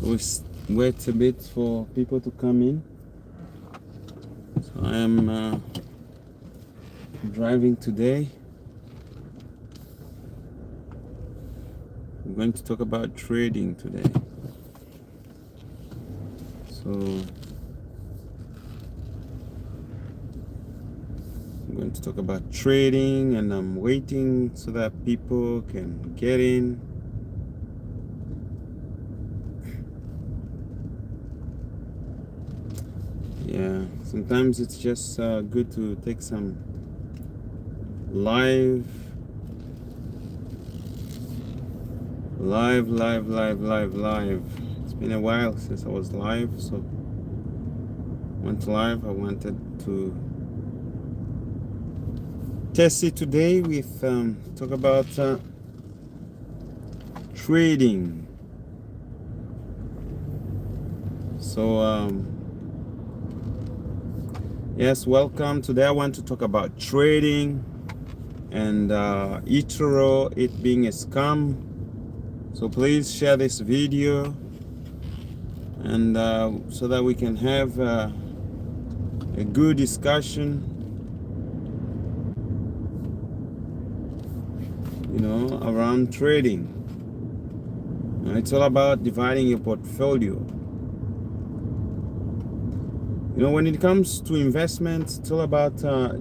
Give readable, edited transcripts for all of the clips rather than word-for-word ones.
So we wait a bit for people to come in. So I am driving today. We're going to talk about trading today. So I'm going to talk about trading, and I'm waiting so that people can get in. Yeah, sometimes it's just good to take some live. It's been a while since I was live, so went live. I wanted to test it today with talk about trading. So yes, welcome. Today I want to talk about trading and eToro, it being a scam. So please share this video, and so that we can have a good discussion, around trading. It's all about dividing your portfolio. When it comes to investments, it's all about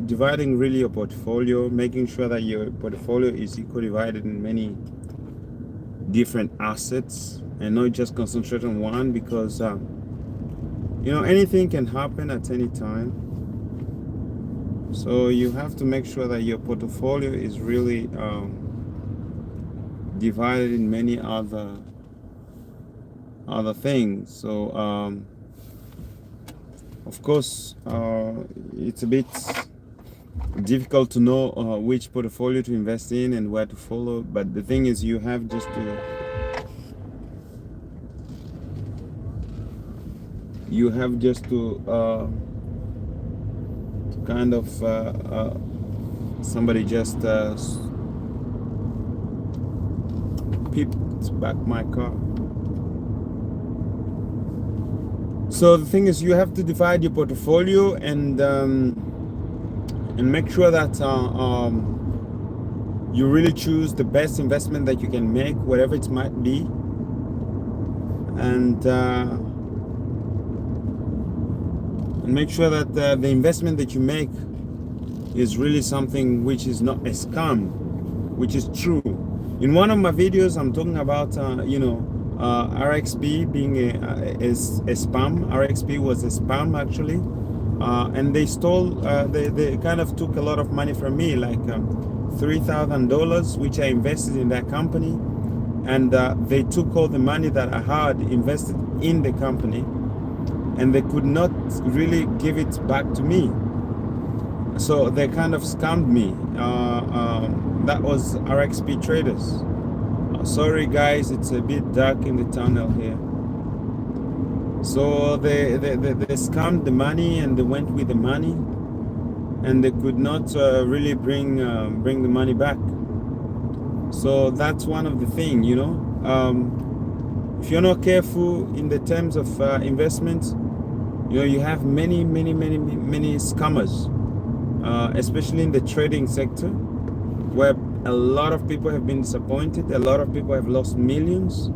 dividing really your portfolio, making sure that your portfolio is equally divided in many different assets and not just concentrate on one, because anything can happen at any time. So you have to make sure that your portfolio is really divided in many other things. So of course it's a bit difficult to know which portfolio to invest in and where to follow, but the thing is, you have just to kind of somebody just peeped back my car. So the thing is, you have to divide your portfolio and make sure that you really choose the best investment that you can make, whatever it might be, and make sure that the investment that you make is really something which is not a scam, which is true. In one of my videos, I'm talking about RXP being a spam. RXP was a spam, actually, and they stole. They kind of took a lot of money from me, like $3,000, which I invested in that company, and they took all the money that I had invested in the company, and they could not really give it back to me. So they kind of scammed me. That was RXP traders. Sorry guys, it's a bit dark in the tunnel here. So they scammed the money, and they went with the money, and they could not really bring the money back. So that's one of the things, if you're not careful in the terms of investments, you have many scammers, especially in the trading sector, where a lot of people have been disappointed. A lot of people have lost millions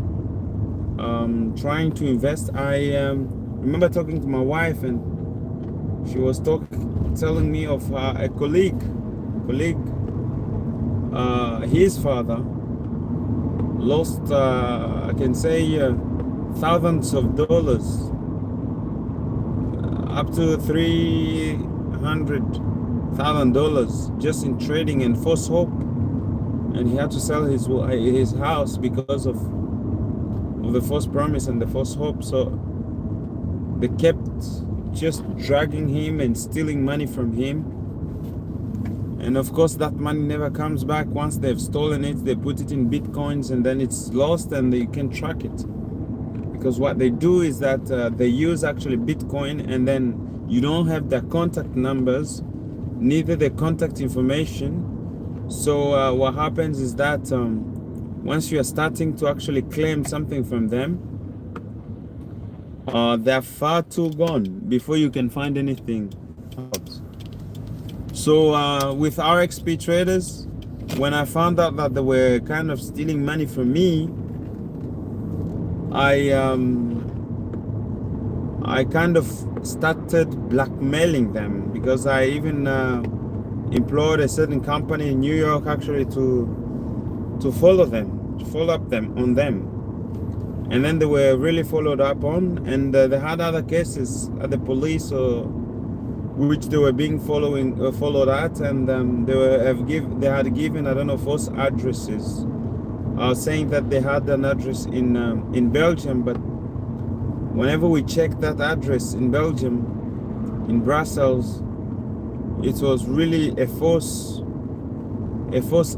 trying to invest. I remember talking to my wife, and she was telling me of a colleague. His father lost, I can say, thousands of dollars, up to $300,000 just in trading and false hope, and he had to sell his house because of the false promise and the false hope. So they kept just dragging him and stealing money from him, and of course that money never comes back. Once they've stolen it, they put it in bitcoins, and then it's lost, and you can track it, because what they do is that they use actually bitcoin, and then you don't have their contact numbers, neither the contact information. So what happens is that once you are starting to actually claim something from them, They're far too gone before you can find anything out. So with RXP traders, when I found out that they were kind of stealing money from me, I kind of started blackmailing them, because I even employed a certain company in New York actually to follow them, to follow up them on them. And then they were really followed up on, and they had other cases at the police, which they were being followed at, and they had given, I don't know, false addresses, saying that they had an address in Belgium, but whenever we checked that address in Belgium, in Brussels, it was really a false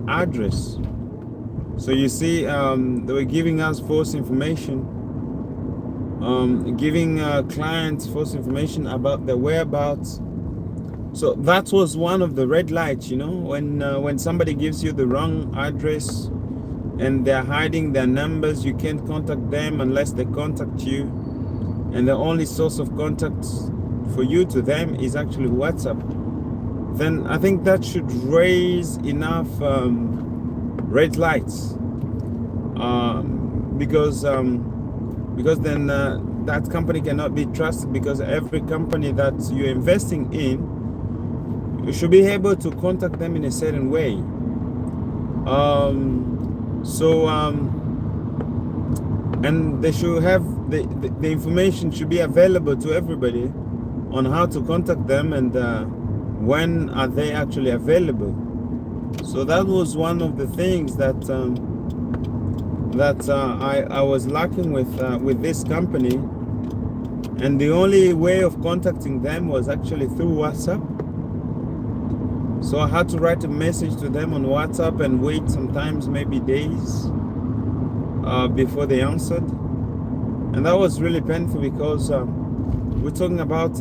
address. So you see, they were giving us false information, giving clients false information about their whereabouts. So that was one of the red lights, when somebody gives you the wrong address and they're hiding their numbers, you can't contact them unless they contact you, and the only source of contact for you to them is actually WhatsApp. Then I think that should raise enough red lights, because then that company cannot be trusted, because every company that you're investing in, you should be able to contact them in a certain way. And they should have the information should be available to everybody on how to contact them, and when are they actually available. So that was one of the things that I was lacking with this company, and the only way of contacting them was actually through WhatsApp. So I had to write a message to them on WhatsApp and wait sometimes maybe days before they answered. And that was really painful, because we're talking about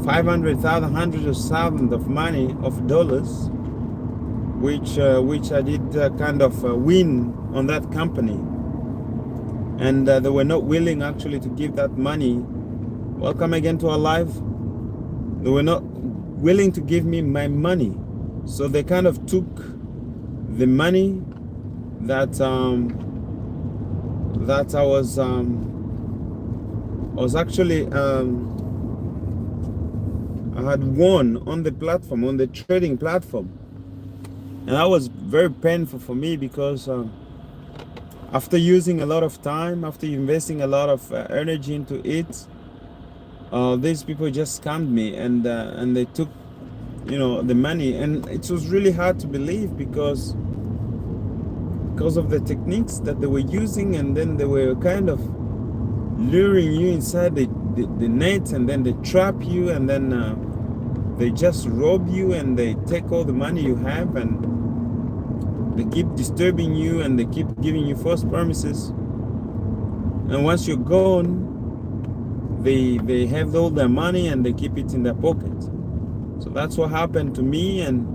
500,000, hundreds of thousands of money, of dollars, which I did kind of win on that company. And they were not willing actually to give that money. Welcome again to our live. They were not willing to give me my money. So they kind of took the money that I was actually I had won on the platform, on the trading platform. And that was very painful for me, because after using a lot of time, after investing a lot of energy into it, these people just scammed me, and they took, the money. And it was really hard to believe, because of the techniques that they were using, and then they were kind of luring you inside the net, and then they trap you, and then they just rob you, and they take all the money you have, and they keep disturbing you, and they keep giving you false promises. And once you're gone, they have all their money, and they keep it in their pocket. So that's what happened to me, and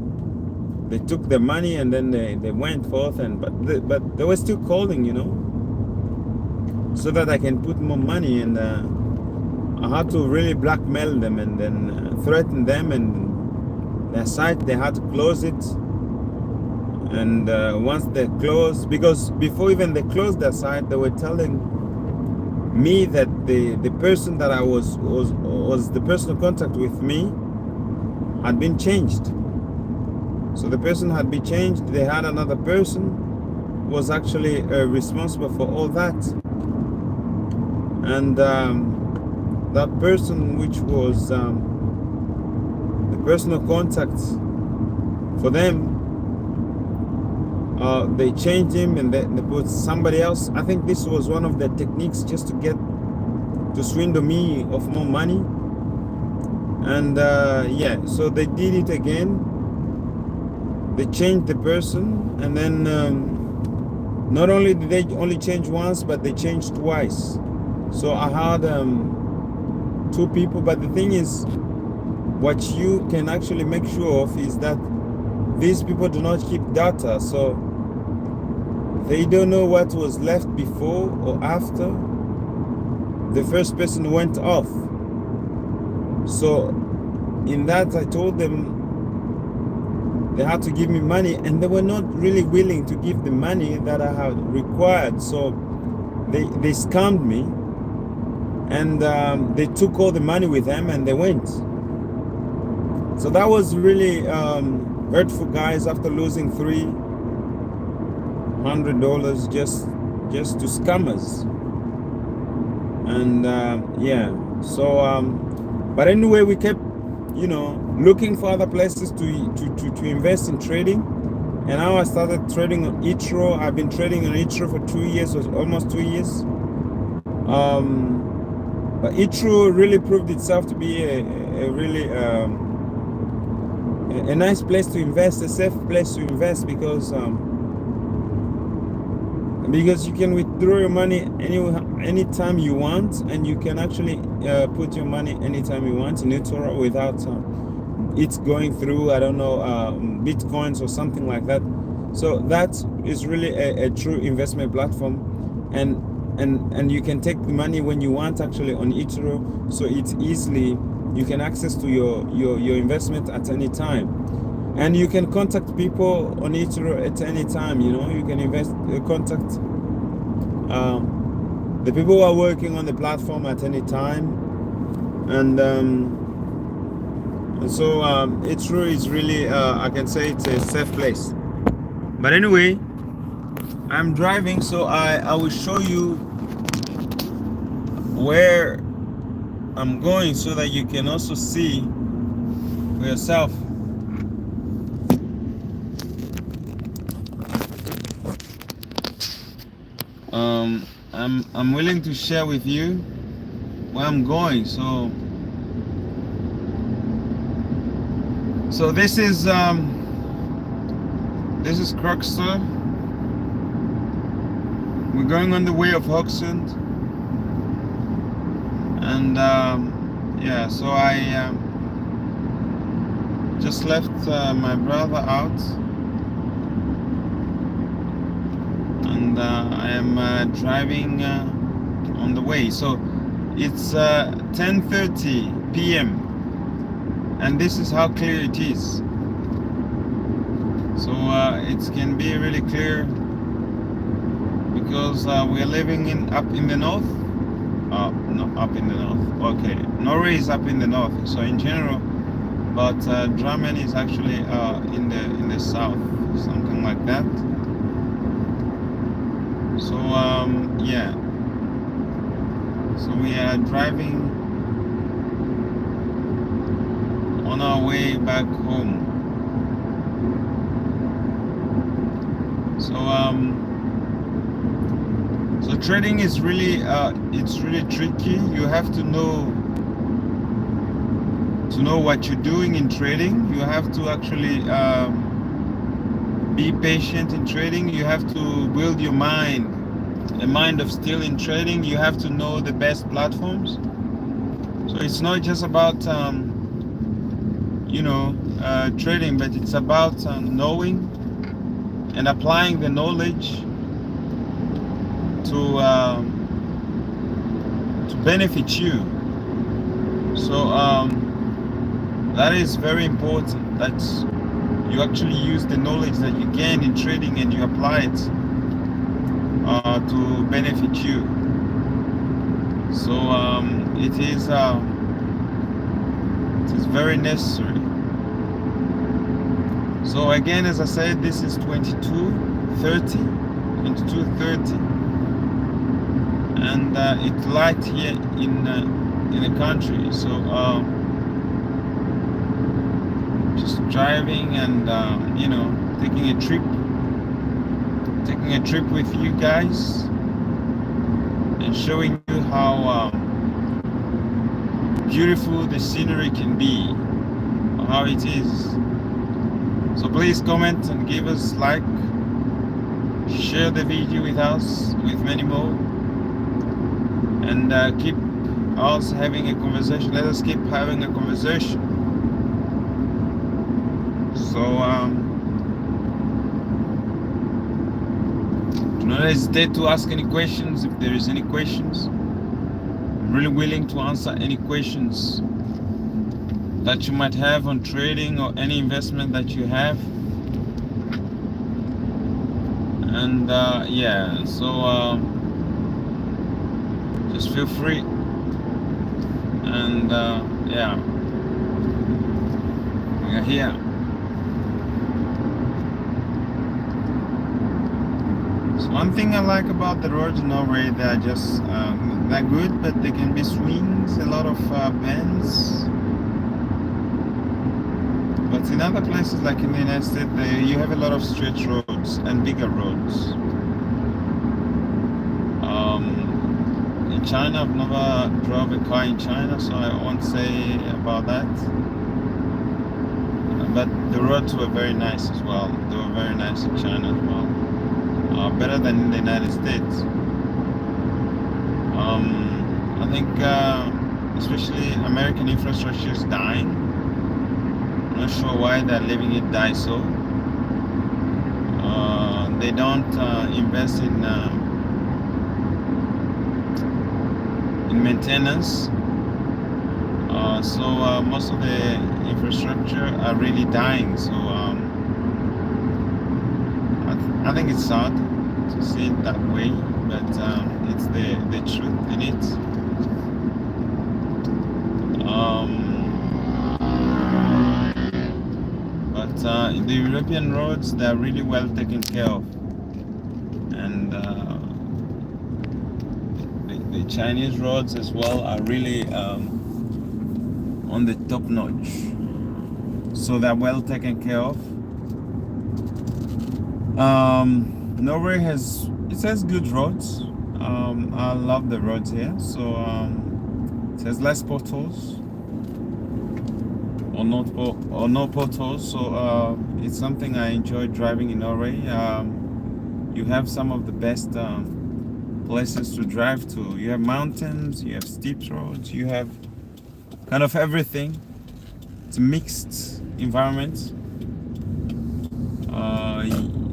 they took the money, and then they went forth, but they were still calling, so that I can put more money. And I had to really blackmail them, and then threaten them, and their site, they had to close it. And once they closed, because before even they closed their site, they were telling me that the person that I was the person in contact with me had been changed. So the person had been changed. They had another person who was actually responsible for all that. And that person, which was the personal contact for them, they changed him, and they put somebody else. I think this was one of the techniques just to swindle me of more money. And yeah, so they did it again. They changed the person, and then not only did they only change once, but they changed twice. So I had two people. But the thing is, what you can actually make sure of is that these people do not keep data, so they don't know what was left before or after. the first person went off. So in that, I told them they had to give me money, and they were not really willing to give the money that I had required. So they scammed me, and they took all the money with them and they went. So that was really hurtful, guys, after losing $300 just to scammers. And yeah, so but anyway, we kept, you know, looking for other places to invest in trading. And now I started trading on eToro. I've been trading on eToro for 2 years, or almost 2 years. But eToro really proved itself to be a really a nice place to invest, a safe place to invest, because you can withdraw your money anytime you want, and you can actually put your money anytime you want in eToro without it's going through, I don't know, bitcoins or something like that. So that is really a true investment platform, and you can take the money when you want actually on eToro. So it's easily, you can access to your investment at any time, and you can contact people on eToro at any time. You know, you can contact the people who are working on the platform at any time, and so eToro is really, I can say it's a safe place. But anyway, I'm driving, so I will show you where I'm going so that you can also see for yourself. I'm willing to share with you where I'm going. So this is Croxter. We're going on the way of Hoxton, and yeah, so I just left my brother out, and I am driving on the way. So it's 10:30 p.m. and this is how clear it is. So it can be really clear because we are living up in the north. No, up in the north. Okay, Norway is up in the north. So in general, but Drammen is actually in the south, something like that. So yeah. So we are driving on our way back home. So so trading is really it's really tricky. You have to know what you're doing in trading. You have to actually be patient in trading. You have to build your mind, a mind of steel in trading. You have to know the best platforms. So it's not just about trading, but it's about knowing and applying the knowledge to benefit you. So that is very important, that you actually use the knowledge that you gain in trading and you apply it to benefit you. So it is very necessary. So again, as I said, this is 22:30, and it's light here in the country. So just driving and taking a trip with you guys and showing you how beautiful the scenery can be, or how it is. So please comment and give us like, share the video with us, with many more, and keep us having a conversation. Let us keep having a conversation. So do not hesitate to ask any questions if there is any questions. really willing to answer any questions that you might have on trading or any investment that you have. And yeah, so just feel free. And yeah, we are here. So one thing I like about the roads in Norway, they're just they're good, but they can be swings, a lot of bends. But in other places like in the United States, you have a lot of straight roads and bigger roads. In China, I've never drove a car in China, so I won't say about that. But the roads were very nice as well. They were very nice in China as well. Better than in the United States. I think especially American infrastructure is dying. I'm not sure why they're letting it die so. They don't invest in maintenance. So most of the infrastructure are really dying. So I think it's sad to see it that way, but it's the truth in it. But the European roads, they're really well taken care of, and the Chinese roads as well are really on the top notch. So they're well taken care of. Norway has good roads. I love the roads here. So it has less potholes or no potholes. So it's something I enjoy driving in Norway. You have some of the best places to drive to. You have mountains, you have steep roads, you have kind of everything. It's a mixed environment.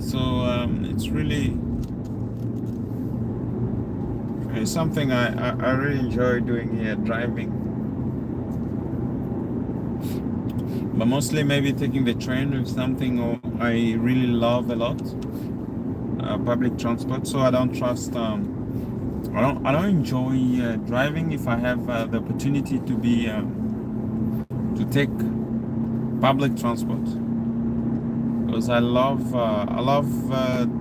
So it's really something I really enjoy doing here, driving. But mostly maybe taking the train or something I really love a lot. Public transport. So I don't trust. I don't enjoy driving if I have the opportunity to be to take public transport. Because I love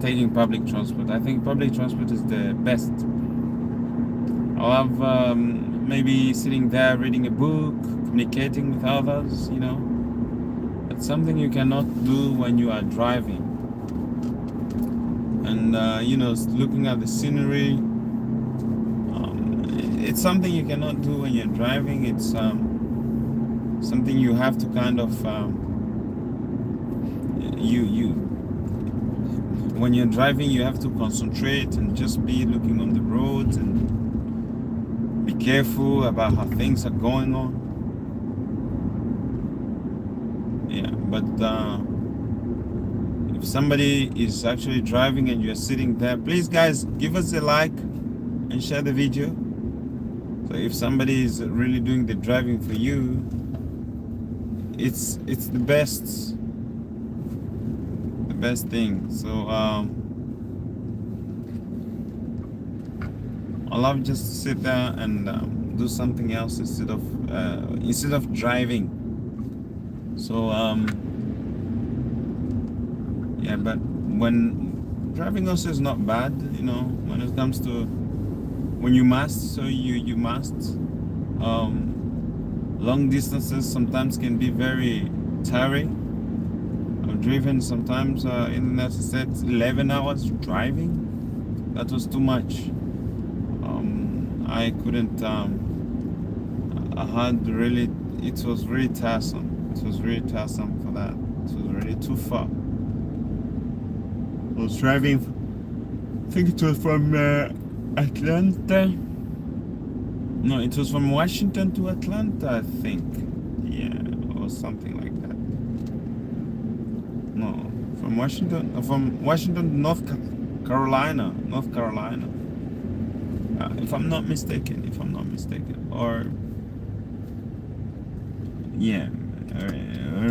taking public transport. I think public transport is the best. I love maybe sitting there reading a book, communicating with others, you know. It's something you cannot do when you are driving. And you know, looking at the scenery, it's something you cannot do when you're driving. It's something you have to kind of when you're driving, you have to concentrate and just be looking on the roads and be careful about how things are going on. Yeah, but if somebody is actually driving and you're sitting there, please guys, give us a like and share the video. So if somebody is really doing the driving for you, it's the best thing. So I love just to sit there and do something else instead of driving. So yeah, but when driving also is not bad, you know, when it comes to when you must, so you must. Long distances sometimes can be very tiring. I've driven sometimes in the United States 11 hours driving. That was too much. I couldn't. I had really. It was really tiresome. It was really tiresome for that. It was really too far. I was driving. I think it was from Atlanta. No, it was from Washington to Atlanta, I think. Yeah, or something like that. No, from Washington to North Carolina. if I'm not mistaken. Or yeah,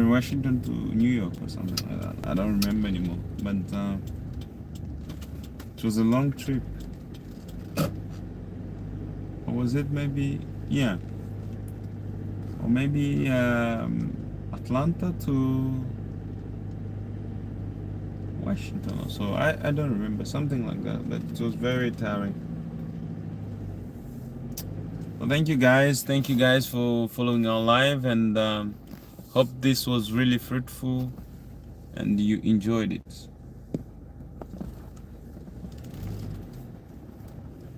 Washington to New York or something like that. I don't remember anymore. But it was a long trip. Or was it maybe, yeah, or maybe Atlanta to Washington or so. I don't remember, something like that, but it was very tiring. Well, thank you guys for following our live, and hope this was really fruitful and you enjoyed it.